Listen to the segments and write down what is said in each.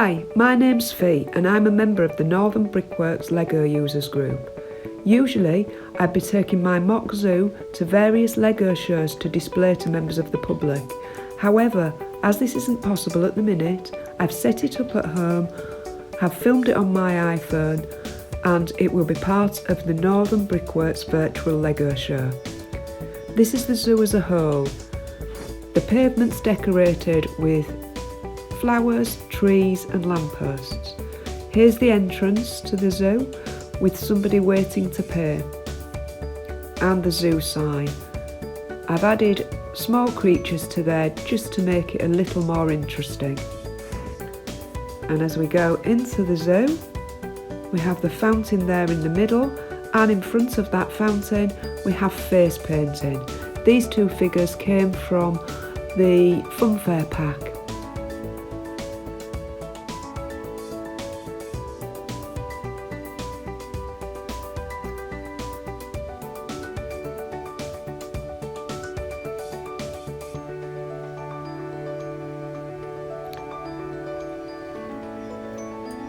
Hi, my name's Fee and I'm a member of the Northern Brickworks LEGO users group. Usually, I'd be taking my mock zoo to various LEGO shows to display to members of the public. However, as this isn't possible at the minute, I've set it up at home, have filmed it on my iPhone, and it will be part of the Northern Brickworks virtual LEGO show. This is the zoo as a whole. The pavement's decorated with flowers, trees and lampposts. Here's the entrance to the zoo with somebody waiting to pay, and the zoo sign. I've added small creatures to there just to make it a little more interesting. And as we go into the zoo, we have the fountain there in the middle, and in front of that fountain we have face painting. These two figures came from the funfair pack.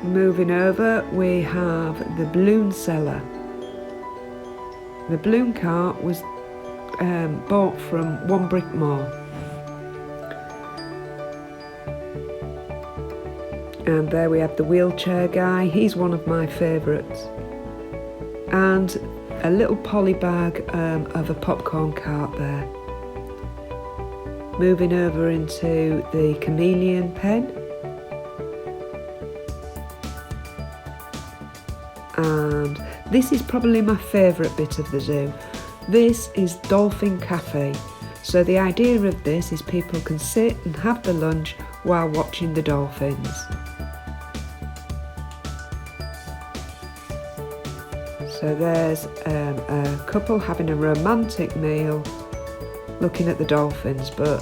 Moving over, we have the balloon cellar. The balloon cart was bought from One Brick Mall. And there we have the wheelchair guy, he's one of my favourites. And a little poly bag of a popcorn cart there. Moving over into the chameleon pen. And this is probably my favourite bit of the zoo. This is Dolphin Cafe. So the idea of this is people can sit and have their lunch while watching the dolphins. So there's a couple having a romantic meal looking at the dolphins, but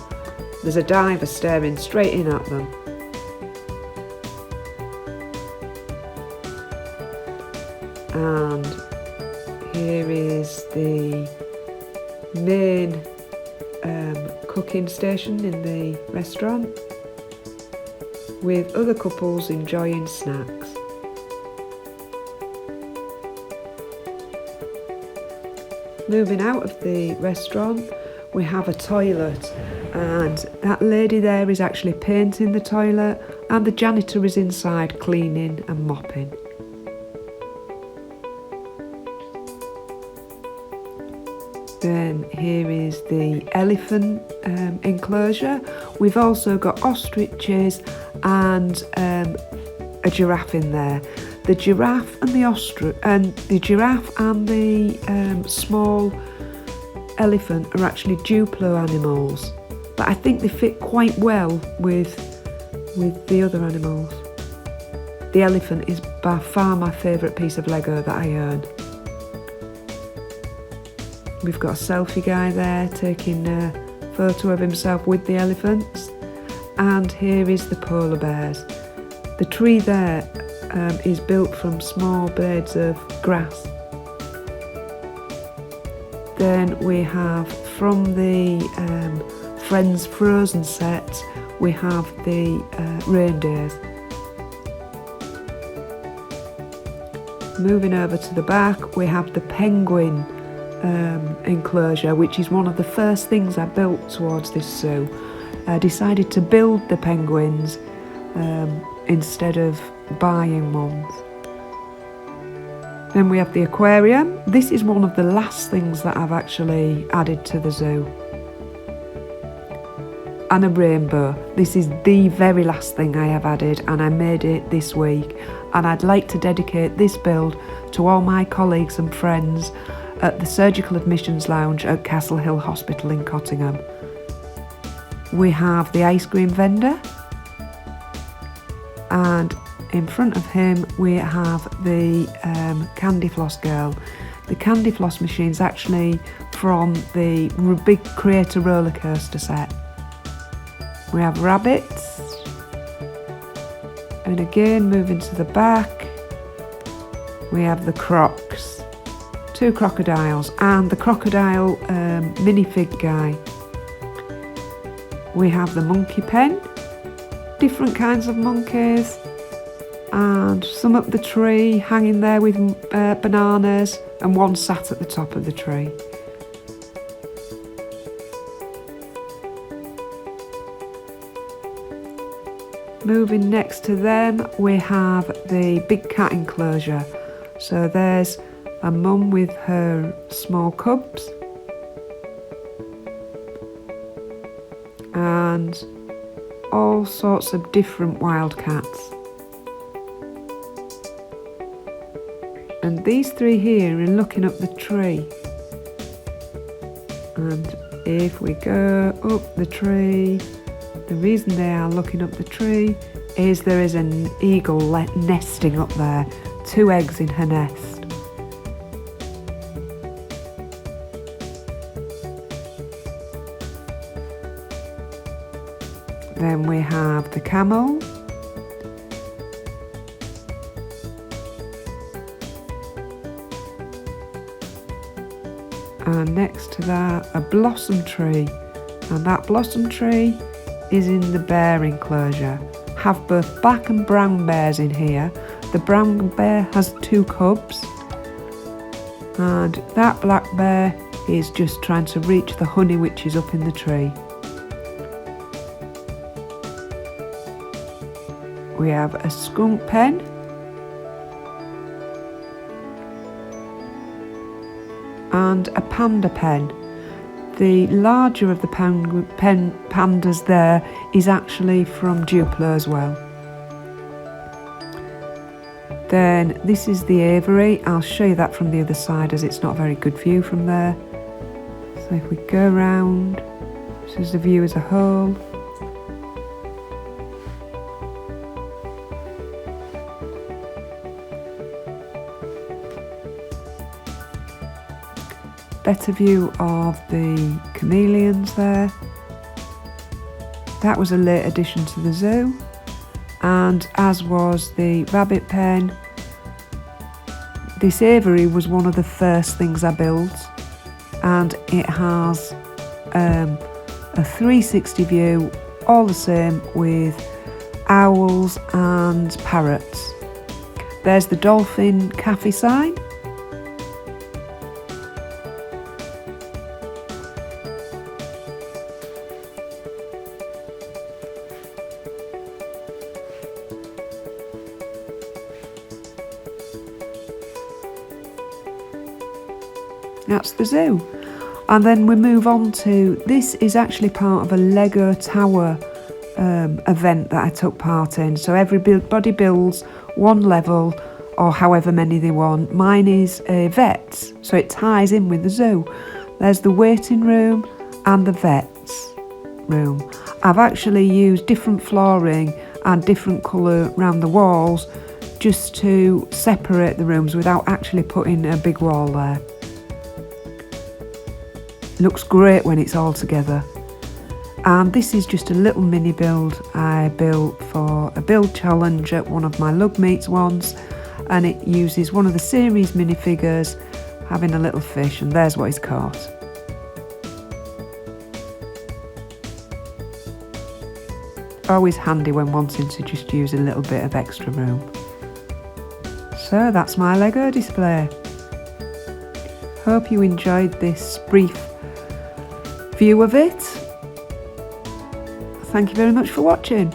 there's a diver staring straight in at them. And here is the main cooking station in the restaurant with other couples enjoying snacks. Moving out of the restaurant, we have a toilet, and that lady there is actually painting the toilet, and the janitor is inside cleaning and mopping. Then here is the elephant enclosure. We've also got ostriches and a giraffe in there. The giraffe and the small elephant are actually Duplo animals, but I think they fit quite well with the other animals. The elephant is by far my favourite piece of Lego that I own. We've got a selfie guy there taking a photo of himself with the elephants, and here is the polar bears. The tree there is built from small blades of grass. Then we have from the Friends Frozen set, we have the reindeers. Moving over to the back, we have the penguin enclosure, which is one of the first things I built towards this zoo. I decided to build the penguins instead of buying ones. Then we have the aquarium. This is one of the last things that I've actually added to the zoo. And a rainbow. This is the very last thing I have added, and I made it this week. And I'd like to dedicate this build to all my colleagues and friends at the Surgical Admissions Lounge at Castle Hill Hospital in Cottingham. We have the ice cream vendor, and in front of him we have the candy floss girl. The candy floss machine's actually from the big Creator roller coaster set. We have rabbits, and again moving to the back we have the crocs. Two crocodiles and the crocodile minifig guy. We have the monkey pen, different kinds of monkeys, and some up the tree hanging there with bananas, and one sat at the top of the tree. Moving next to them, we have the big cat enclosure. So there's a mum with her small cubs, and all sorts of different wild cats. And these three here are looking up the tree. And if we go up the tree, the reason they are looking up the tree is there is an eagle nesting up there, 2 eggs in her nest. Then we have the camel. And next to that, a blossom tree. And that blossom tree is in the bear enclosure. Have both black and brown bears in here. The brown bear has 2 cubs, and that black bear is just trying to reach the honey which is up in the tree. We have a skunk pen, and a panda pen. The larger of the pandas there is actually from Duplo as well. Then this is the aviary. I'll show you that from the other side as it's not a very good view from there. So if we go round, this is the view as a whole. Better view of the chameleons there. That was a late addition to the zoo, and as was the rabbit pen. This aviary was one of the first things I built, and it has a 360 view, all the same, with owls and parrots. There's the dolphin cafe sign. That's the zoo. And then we move on to, this is actually part of a LEGO tower event that I took part in. So everybody builds one level or however many they want. Mine is a vet's, so it ties in with the zoo. There's the waiting room and the vet's room. I've actually used different flooring and different colour around the walls just to separate the rooms without actually putting a big wall there. Looks great when it's all together. And this is just a little mini build I built for a build challenge at one of my lug meets once, and it uses one of the series minifigures having a little fish, and there's what he's caught. Always handy when wanting to just use a little bit of extra room. So that's my LEGO display. Hope you enjoyed this brief view of it. Thank you very much for watching.